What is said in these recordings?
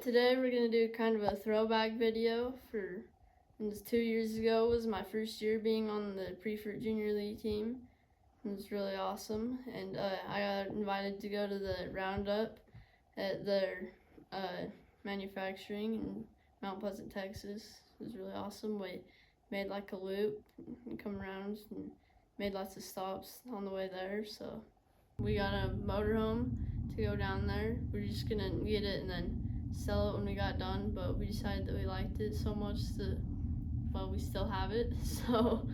Today we're going to do kind of a throwback video for, this 2 years ago was my first year being on the Priefert Jr League team. It was really awesome, and I got invited to go to the roundup at their manufacturing in Mount Pleasant, Texas. It was really awesome. We made like a loop and come around and made lots of stops on the way there. So we got a motorhome to go down there. We're just gonna get it and then sell it when we got done, but we decided that we liked it so much that, well, we still have it. So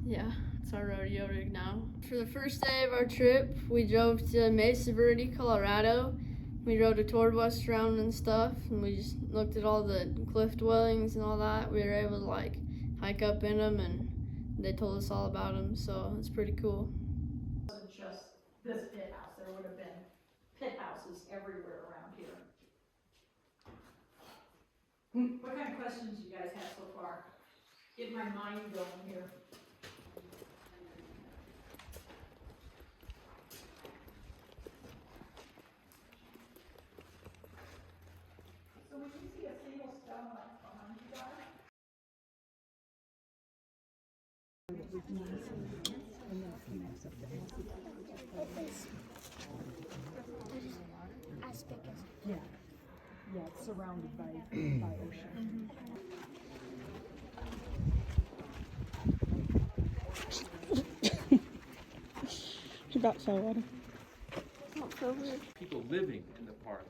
yeah, it's our rodeo rig now. For the first day of our trip, we drove to Mesa Verde, Colorado. We rode a tour bus around and stuff, and we just looked at all the cliff dwellings and all that. We were able to like hike up in them, and they told us all about them, so it's pretty cool. It wasn't just this pit house. There would have been pit houses everywhere around here. What kind of questions do you guys have so far? Get my mind going here. So when you see a single stone like behind you guys, Yeah, it's surrounded by ocean. Your back fell water. People living in the park.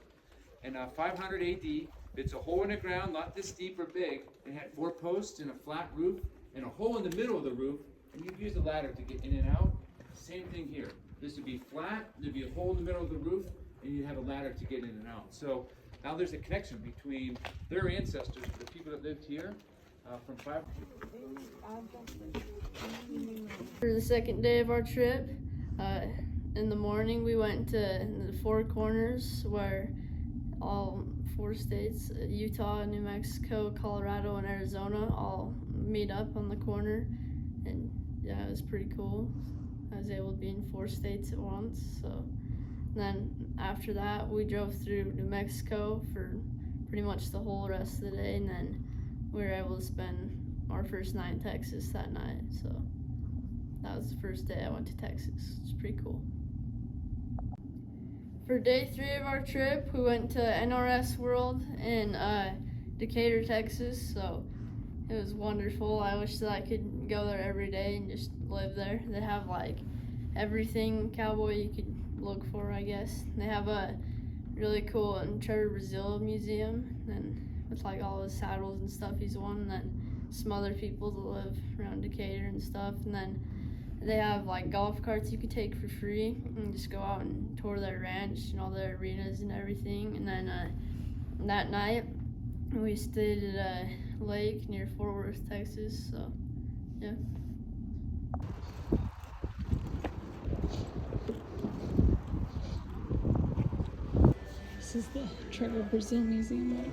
And 500 AD, it's a hole in the ground, not this deep or big. It had 4 posts and a flat roof and a hole in the middle of the roof, and you'd use a ladder to get in and out. Same thing here. This would be flat, there'd be a hole in the middle of the roof, and you'd have a ladder to get in and out. So now there's a connection between their ancestors, the people that lived here, from 500. For the second day of our trip, in the morning we went to the 4 corners where all 4 states, Utah, New Mexico, Colorado, and Arizona, all meet up on the corner. And yeah, it was pretty cool. I was able to be in 4 states at once. So then after that, we drove through New Mexico for pretty much the whole rest of the day, and then we were able to spend our first night in Texas that night. So that was the first day I went to Texas. It's pretty cool. For day 3 of our trip, we went to NRS World in Decatur, Texas. So it was wonderful. I wish that I could go there every day and just live there. They have like everything Cowboy you could look for, I guess. They have a really cool Trevor Brazil museum, and with like all his saddles and stuff he's won, and then some other people that live around Decatur and stuff. And then they have like golf carts you could take for free and just go out and tour their ranch and all their arenas and everything. And then that night we stayed at a lake near Fort Worth, Texas. So yeah. This is the Trevor Brazil Museum.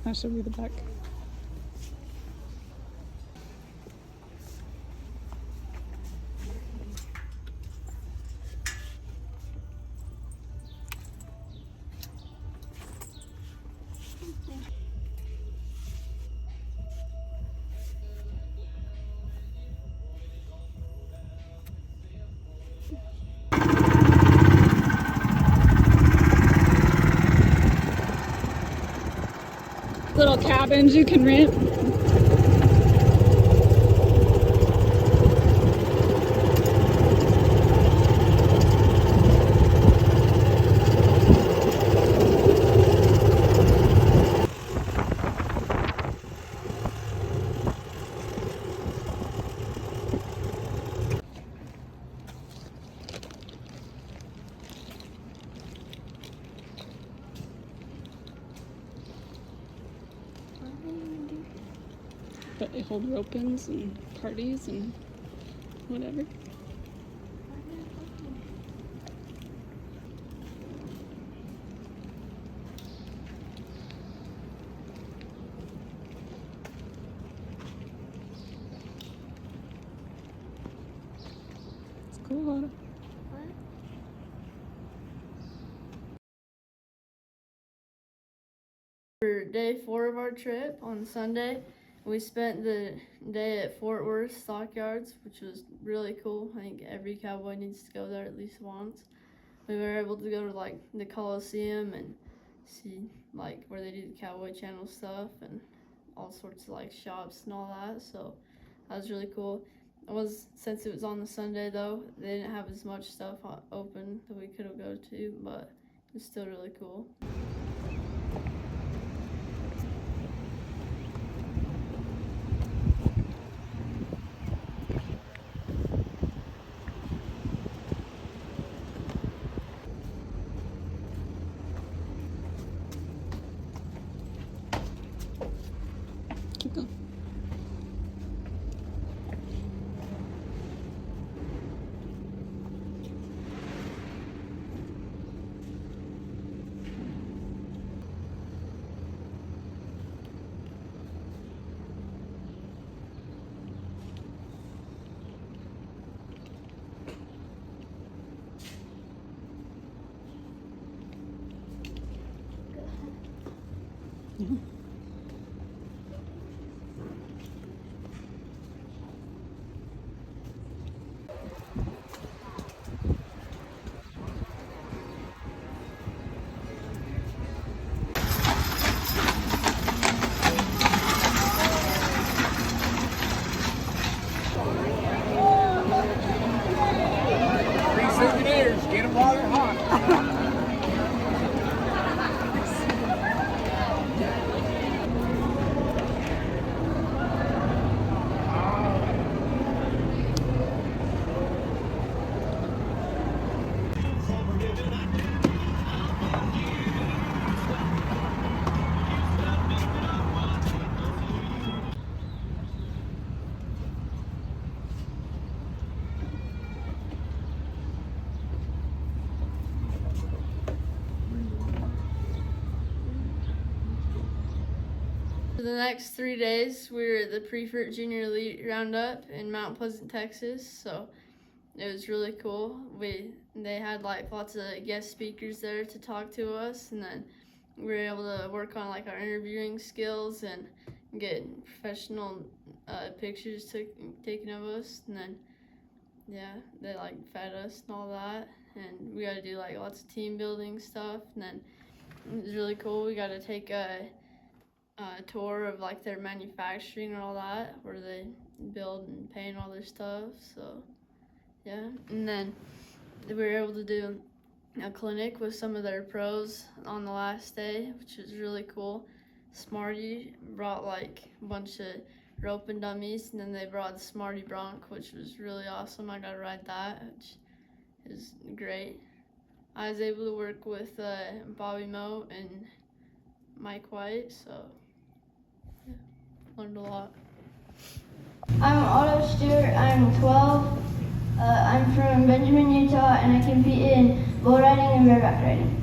I'll show you the back. Little cabins you can rent. but they hold rope-ins and parties and whatever. It's cool. For day 4 of our trip on Sunday, we spent the day at Fort Worth Stockyards, which was really cool. I think every cowboy needs to go there at least once. We were able to go to like the Coliseum and see like where they do the Cowboy Channel stuff and all sorts of like shops and all that. So that was really cool. Since it was on the Sunday though, they didn't have as much stuff open that we could have go to, but it was still really cool. Keep going. Free souvenirs, get them while they're hot. For the next 3 days, we were at the Priefert Jr. Elite Roundup in Mount Pleasant, Texas. So it was really cool. They had like lots of guest speakers there to talk to us, and then we were able to work on like our interviewing skills and get professional pictures taken of us. And then yeah, they like fed us and all that, and we got to do like lots of team building stuff. And then it was really cool. We got to take a tour of like their manufacturing and all that, where they build and paint all their stuff. So yeah, and then we were able to do a clinic with some of their pros on the last day, which was really cool. Smarty brought like a bunch of rope and dummies, and then they brought the Smarty Bronc, which was really awesome. I got to ride that, which is great. I was able to work with Bobby Mote and Mike White, so yeah, learned a lot. I'm Otto Stewart. I'm 12. I'm from Benjamin, Utah, and I compete in bull riding and bareback riding.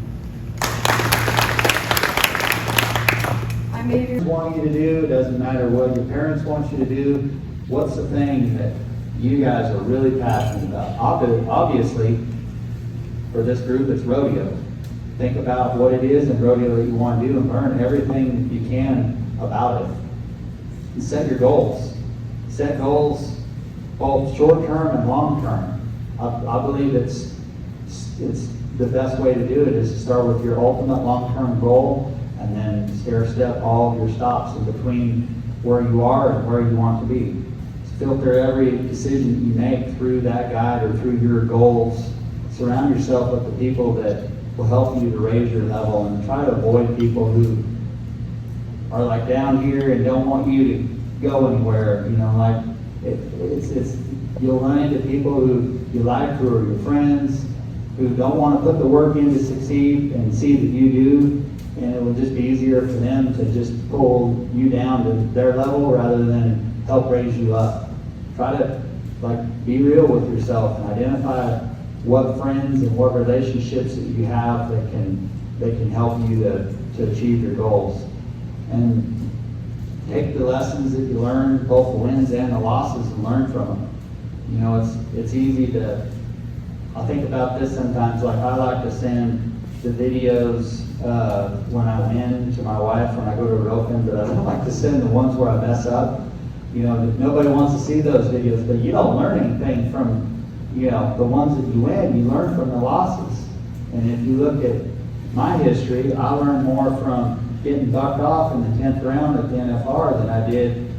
I'm major. Want you to do, it doesn't matter what your parents want you to do. What's the thing that you guys are really passionate about? Obviously, for this group, it's rodeo. Think about what it is in rodeo that you want to do and learn everything you can about it. And set your goals. Set goals both short-term and long-term. I believe it's the best way to do it is to start with your ultimate long-term goal and then stair-step all of your stops in between where you are and where you want to be. Filter every decision you make through that guide or through your goals. Surround yourself with the people that will help you to raise your level, and try to avoid people who are like down here and don't want you to go anywhere. You know, like you'll run into people who you like, who are your friends, who don't want to put the work in to succeed and see that you do, and it will just be easier for them to just pull you down to their level rather than help raise you up. Try to be real with yourself and identify what friends and what relationships that you have that can help you to achieve your goals. And take the lessons that you learn, both the wins and the losses, and learn from them. You know, it's easy to, I think about this sometimes, like I like to send the videos when I win to my wife when I go to a open, but I don't like to send the ones where I mess up. You know, nobody wants to see those videos, but you don't learn anything from, you know, the ones that you win. You learn from the losses. And if you look at my history, I learned more from getting bucked off in the 10th round at the NFR than I did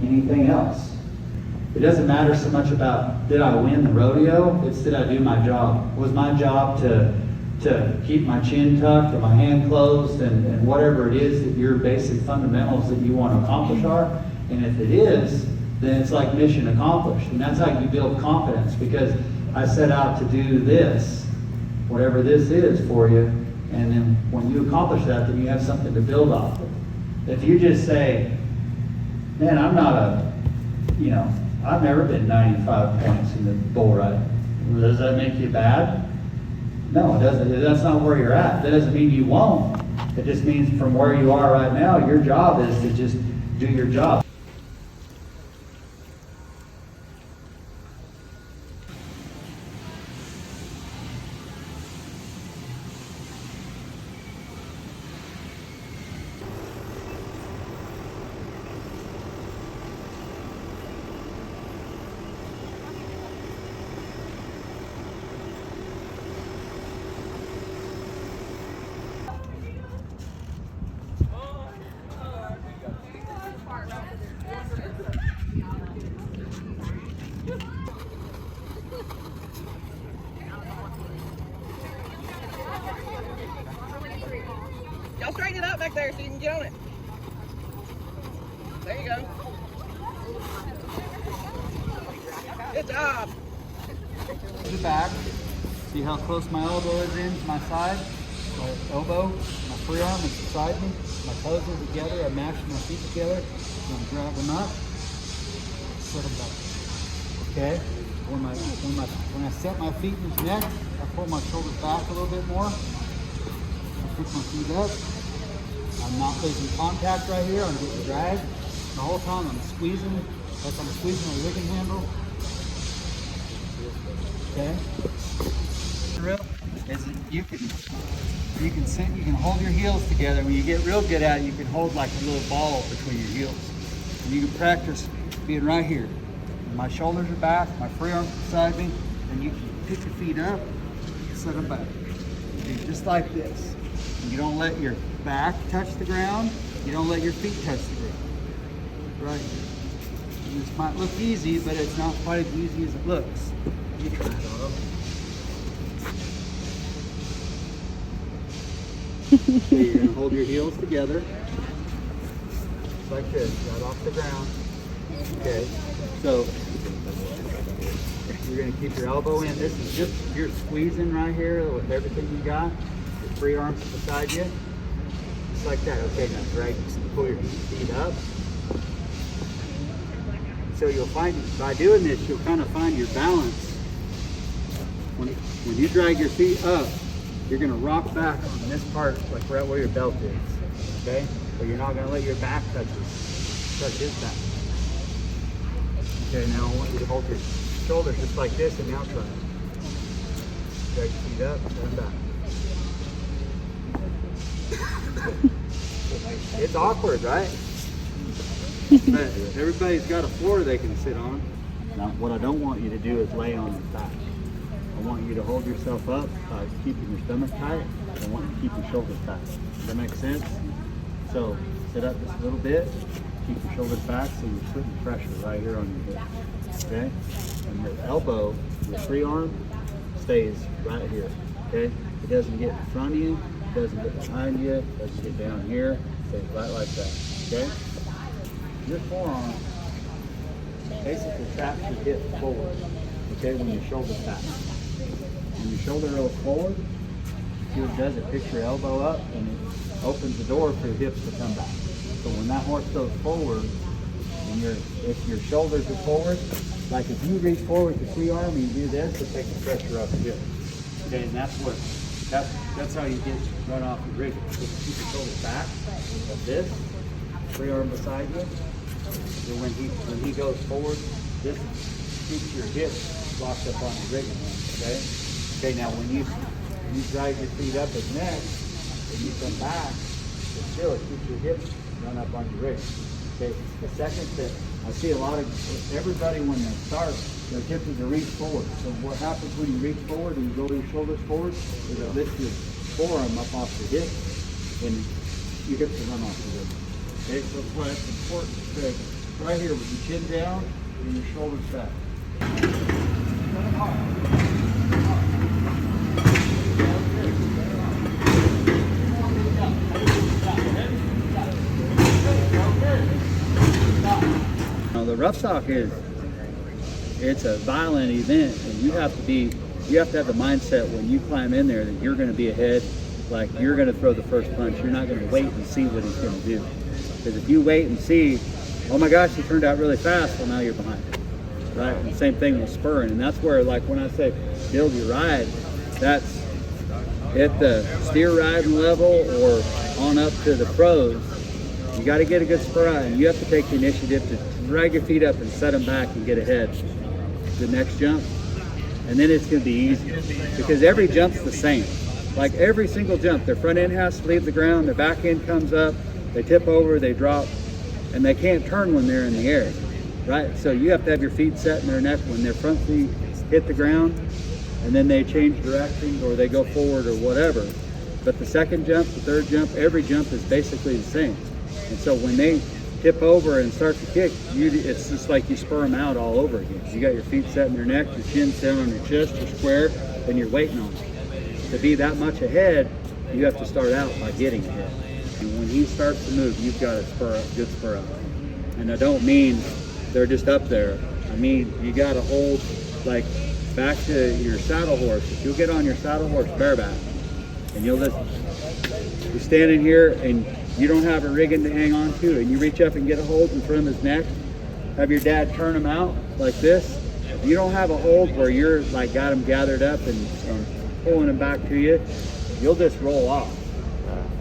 anything else. It doesn't matter so much about did I win the rodeo, it's did I do my job. Was my job to keep my chin tucked and my hand closed and whatever it is that your basic fundamentals that you want to accomplish are? And if it is, then it's like mission accomplished. And that's how you build confidence, because I set out to do this, whatever this is for you, and then when you accomplish that, then you have something to build off of. If you just say, man, I'm not I've never been 95 points in the bull riding. Does that make you bad? No, it doesn't. That's not where you're at. That doesn't mean you won't. It just means from where you are right now, your job is to just do your job. Y'all straighten it up back there so you can get on it. There you go. Good job. The back. See how close my elbow is in to my side? My elbow, my free arm is beside me. My toes are together. I mash my feet together. I'm going to grab them up. Set them back. Okay? When I set my feet in his neck, I pull my shoulders back a little bit more. I pick my feet up. I'm not making contact right here. I'm getting dragged. The whole time I'm squeezing. Like I'm squeezing a rigging handle. Okay? Is you can hold your heels together. When you get real good at it, you can hold like a little ball between your heels. And you can practice being right here. My shoulders are back, my free arms beside me, and you can pick your feet up, set them back. Do just like this. You don't let your back touch the ground. You don't let your feet touch the ground. Right here. This might look easy, but it's not quite as easy as it looks. You try it, Otto. Okay, you're gonna hold your heels together, just like this, right off the ground. Okay, so you're gonna keep your elbow in. This is just, you're squeezing right here with everything you got. Your free arms beside you, just like that. Okay, now drag, pull your feet up. So you'll find, by doing this, you'll kind of find your balance. When you drag your feet up, you're going to rock back on this part, like right where your belt is, okay? But you're not going to let your back touch his back. Okay, now I want you to hold your shoulders just like this, and now try it. Drag your feet up, turn back. It's awkward, right? But everybody's got a floor they can sit on. Now, what I don't want you to do is lay on your back. I want you to hold yourself up by keeping your stomach tight. I want you to keep your shoulders back. Does that make sense? So sit up just a little bit, keep your shoulders back so you're putting pressure right here on your hip. Okay? And your elbow, your free arm, stays right here. Okay? It doesn't get in front of you, it doesn't get behind you, it doesn't get down here. It stays right like that. Okay? Your forearm basically traps your hip forward. Okay, when your shoulder's back. When your shoulder rolls forward, see what it does? It picks your elbow up and it opens the door for your hips to come back. So when that horse goes forward, and if your shoulders are forward, like if you reach forward with the free arm and you do this, it takes the pressure off the hip. Okay, and that's how you get run off the rig. Just keep your shoulders back, like this, free arm beside you. So when he goes forward, this keeps your hips locked up on the rigging. Okay. Okay. Now when you drive your feet up his neck and you come back, but still it keeps your hips run up on your rigging. Okay. The second that I see a lot of everybody when they start, they're tempted to reach forward. So what happens when you reach forward and you go your shoulders forward is it lifts your forearm up off your hip and your hips will run off the rigging. Okay, so that's why it's important to stay right here with your chin down and your shoulders back. Now the rough stock it's a violent event, and you have to have the mindset when you climb in there that you're going to be ahead, like you're going to throw the first punch. You're not going to wait and see what he's going to do. Because if you wait and see, oh my gosh, he turned out really fast, well now you're behind, right? And same thing with spurring, and that's where, like when I say build your ride, that's at the steer riding level or on up to the pros. You got to get a good spur out, and you have to take the initiative to drag your feet up and set them back and get ahead the next jump, and then it's going to be easy because every jump's the same. Like every single jump, their front end has to leave the ground, their back end comes up, they tip over, they drop, and they can't turn when they're in the air, right? So you have to have your feet set in their neck when their front feet hit the ground, and then they change directions or they go forward or whatever. But the second jump, the third jump, every jump is basically the same. And so when they tip over and start to kick, it's just like you spur them out all over again. You got your feet set in their neck, your chin's down on your chest, you're square, and you're waiting on it. To be that much ahead, you have to start out by getting ahead. And when he starts to move, you've got a good spur up. And I don't mean they're just up there. I mean, you got to hold, like, back to your saddle horse. If you'll get on your saddle horse bareback, and you're standing here and you don't have a rigging to hang on to, and you reach up and get a hold in front of his neck, have your dad turn him out like this. If you don't have a hold where you're like got him gathered up and pulling him back to you, you'll just roll off.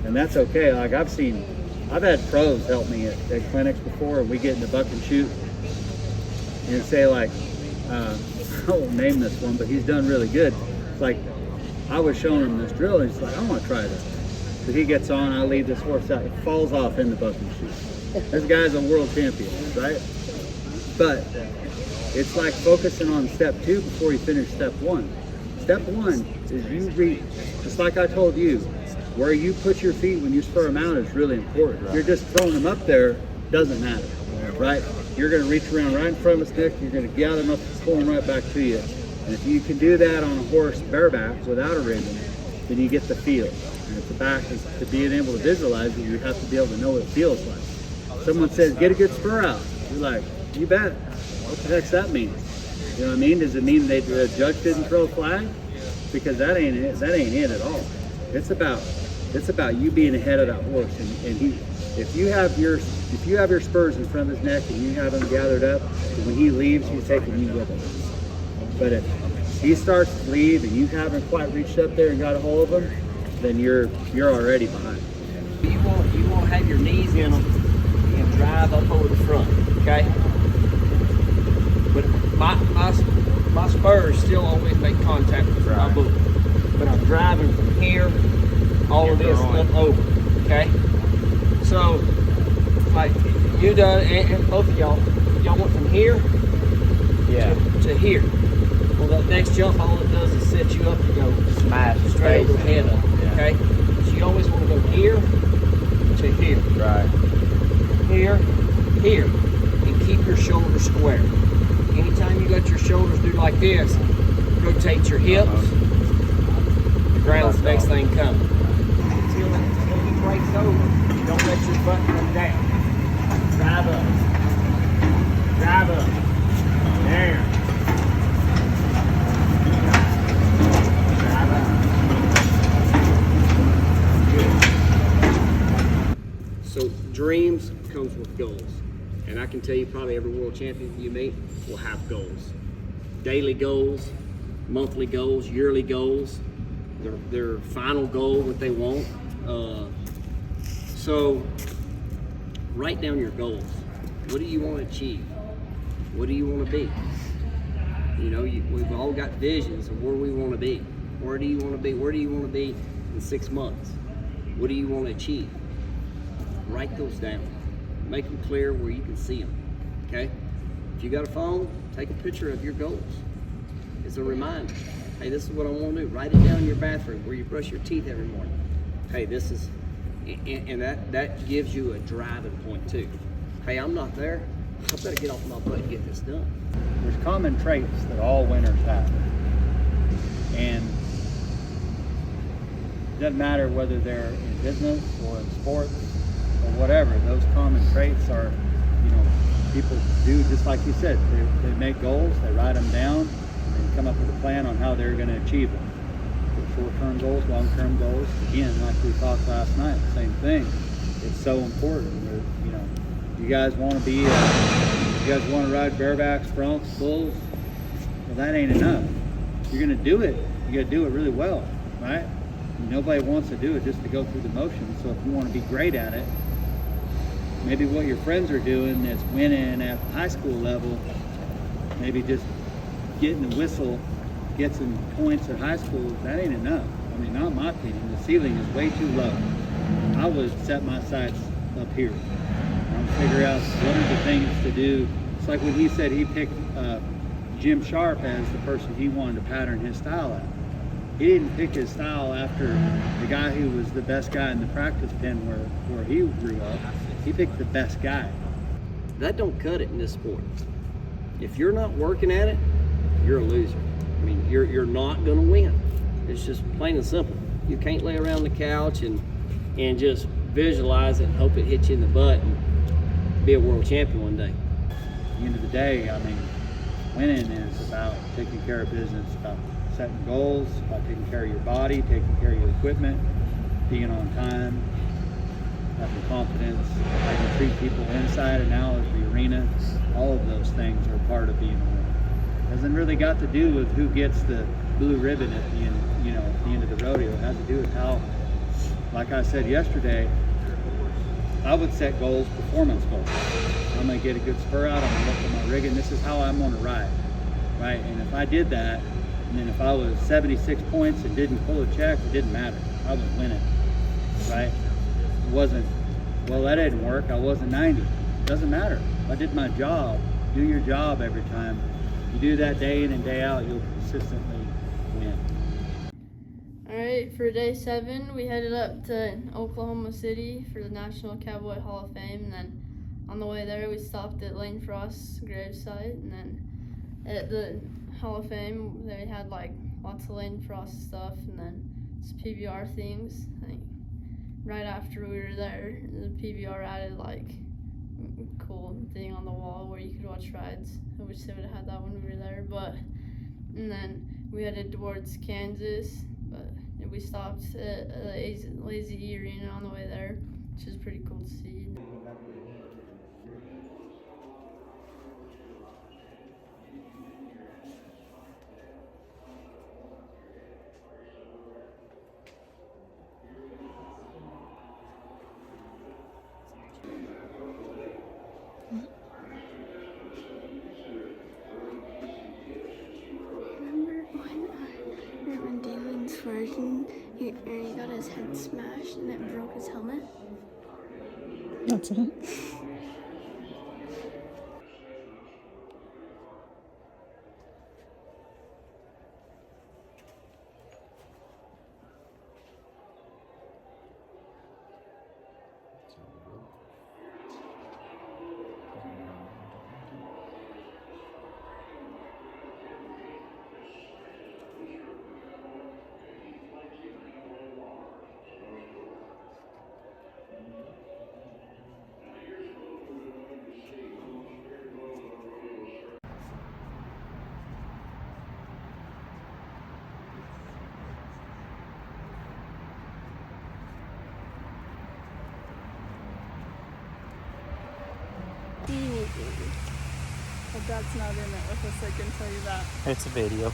And that's okay. Like I've had pros help me at clinics before, and we get in the buck and shoot and say like, I won't name this one, but he's done really good. It's like I was showing him this drill and he's like, I want to try this. So he gets on, I lead this horse out, it falls off in the buck and shoot. This guy's a world champion, right? But it's like focusing on step 2 before you finish step 1. Step 1 is you reach, just like I told you, where you put your feet when you spur them out is really important. If you're just throwing them up there, doesn't matter, right? You're going to reach around right in front of his neck, you're going to gather them up and pull them right back to you. And if you can do that on a horse bareback without a rigging, then you get the feel. And if the back is to being able to visualize it, you have to be able to know what it feels like. Someone says, get a good spur out. You're like, you bet. What the heck's that mean? You know what I mean? Does it mean the judge didn't throw a flag? Because that ain't it at all. It's about you being ahead of that horse. And if you have your spurs in front of his neck and you have them gathered up, when he leaves, he's taking you with him. But if he starts to leave and you haven't quite reached up there and got a hold of him, then you're already behind. You want to have your knees in them and drive up over the front, okay? But my spurs still always make contact with my boot. But I'm driving from here, all of this up over, okay? So, like you done, and both of y'all went from here to here. Well, that next jump, all it does is set you up to go smash straight over the head up, okay? So you always want to go here to here. Right. Here, and keep your shoulders square. Anytime you let your shoulders do like this, rotate your hips, the ground's the next thing coming. Until he breaks over, don't let your butt come down. Drive up, there. dreams comes with goals. And I can tell you probably every world champion you meet will have goals. Daily goals, monthly goals, yearly goals, their final goal, what they want. So write down your goals. What do you want to achieve? What do you want to be? You know, we've all got visions of where we want to be. Where do you want to be? Where do you want to be in 6 months? What do you want to achieve? Write those down. Make them clear where you can see them, okay? If you got a phone, take a picture of your goals. It's a reminder. Hey, this is what I want to do. Write it down in your bathroom where you brush your teeth every morning. Hey, this is, and that gives you a driving point too. Hey, I'm not there. I better get off my butt and get this done. There's common traits that all winners have. And it doesn't matter whether they're in business or in sports or whatever, those common traits are, you know, people do just like you said. They make goals, they write them down, and come up with a plan on how they're going to achieve them. Short-term goals, long-term goals. Again, like we talked last night, same thing. It's so important. You know, you guys want to be, you guys want to ride barebacks, broncs, bulls. Well, that ain't enough. You're going to do it. You got to do it really well, right? Nobody wants to do it just to go through the motions. So if you want to be great at it, maybe what your friends are doing that's winning at the high school level, maybe just getting the whistle, get some points at high school, that ain't enough. I mean, not in my opinion. The ceiling is way too low. I would set my sights up here. Figure out what are the things to do. It's like when he said he picked Jim Sharp as the person he wanted to pattern his style at. He didn't pick his style after the guy who was the best guy in the practice pen where he grew up. He picked the best guy. That don't cut it in this sport. If you're not working at it, you're a loser. I mean, you're not gonna win. It's just plain and simple. You can't lay around the couch and just visualize it and hope it hits you in the butt and be a world champion one day. At the end of the day, I mean, winning is about taking care of business, about setting goals, about taking care of your body, taking care of your equipment, being on time, having confidence, how you treat people inside and out of the arena. All of those things are part of being a winner. It hasn't really got to do with who gets the blue ribbon at the end, you know, at the end of the rodeo. It has to do with how, like I said yesterday, I would set goals, performance goals. I'm gonna get a good spur out, I'm gonna look at my rigging, this is how I'm gonna ride, right? And if I did that, and then if I was 76 points and didn't pull a check, it didn't matter. I was winning, right? It wasn't, well, that didn't work, I wasn't 90. It doesn't matter. If I did my job, do your job every time. You do that day in and day out, you'll consistently win. Alright, for day 7, we headed up to Oklahoma City for the National Cowboy Hall of Fame, and then on the way there we stopped at Lane Frost's gravesite, and then at the Hall of Fame they had like lots of Lane Frost stuff and then some PBR things. I think right after we were there, the PBR added like a cool thing on the wall where you could watch rides. I wish they would have had that when we were there, and then we headed towards Kansas, but we stopped at Lazy E Arena on the way there, which is pretty cool to see. When Damon's version, he got his head smashed and it broke his helmet. That's it. baby. But Dad's not in it with us, I can tell you that. It's a video.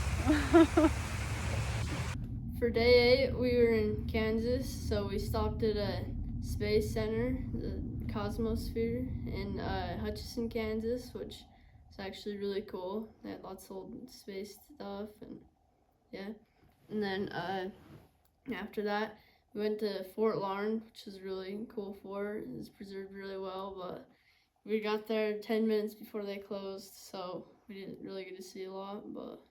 For day 8, we were in Kansas, so we stopped at a space center, the Cosmosphere, in Hutchinson, Kansas, which is actually really cool. They had lots of old space stuff, and yeah. And then after that, we went to Fort Larned, which is really cool fort. It was preserved really well, but we got there 10 minutes before they closed, so we didn't really get to see a lot, but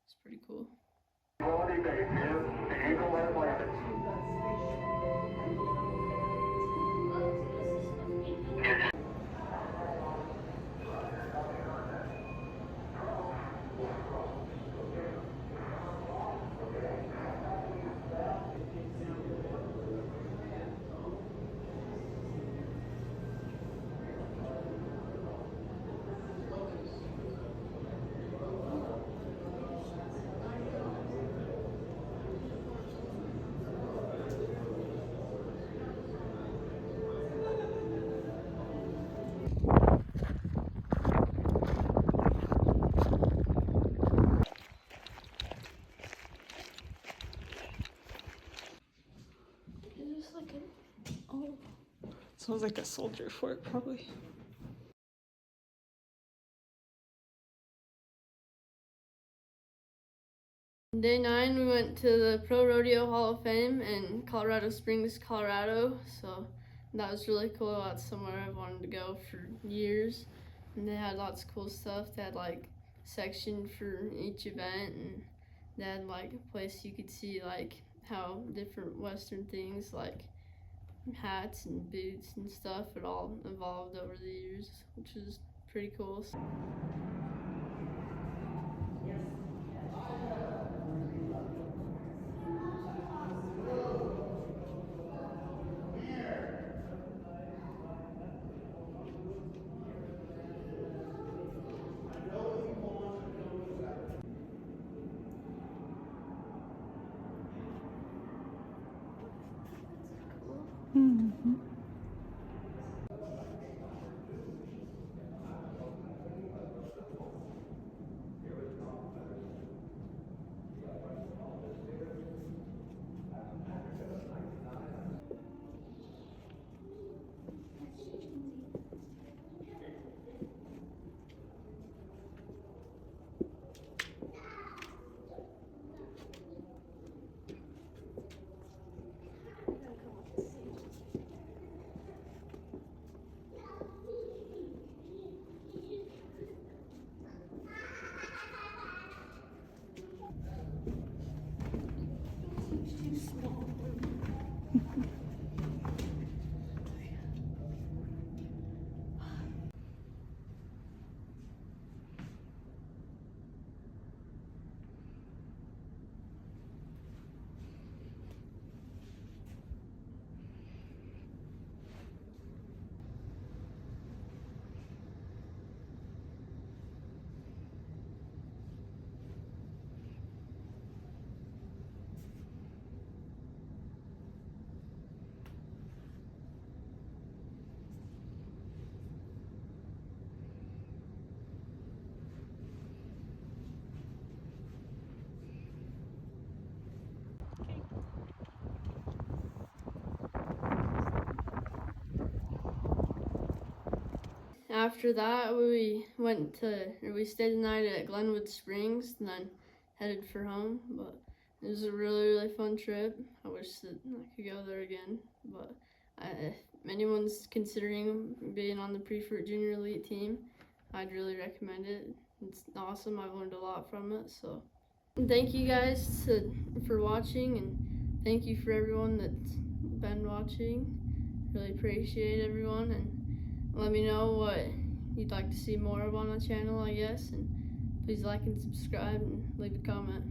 it's pretty cool. Sounds like a soldier fort, probably. Day 9, we went to the Pro Rodeo Hall of Fame in Colorado Springs, Colorado. So that was really cool. That's somewhere I've wanted to go for years. And they had lots of cool stuff. They had like a section for each event, and they had like a place you could see like how different Western things like hats and boots and stuff had all evolved over the years, which is pretty cool. Mm-hmm. After that, we stayed the night at Glenwood Springs and then headed for home. But it was a really fun trip. I wish that I could go there again. But if anyone's considering being on the Priefert Jr Elite team, I'd really recommend it. It's awesome. I've learned a lot from it. So thank you guys for watching, and thank you for everyone that's been watching. Really appreciate everyone, and let me know what you'd like to see more of on the channel, I guess, and please like and subscribe and leave a comment.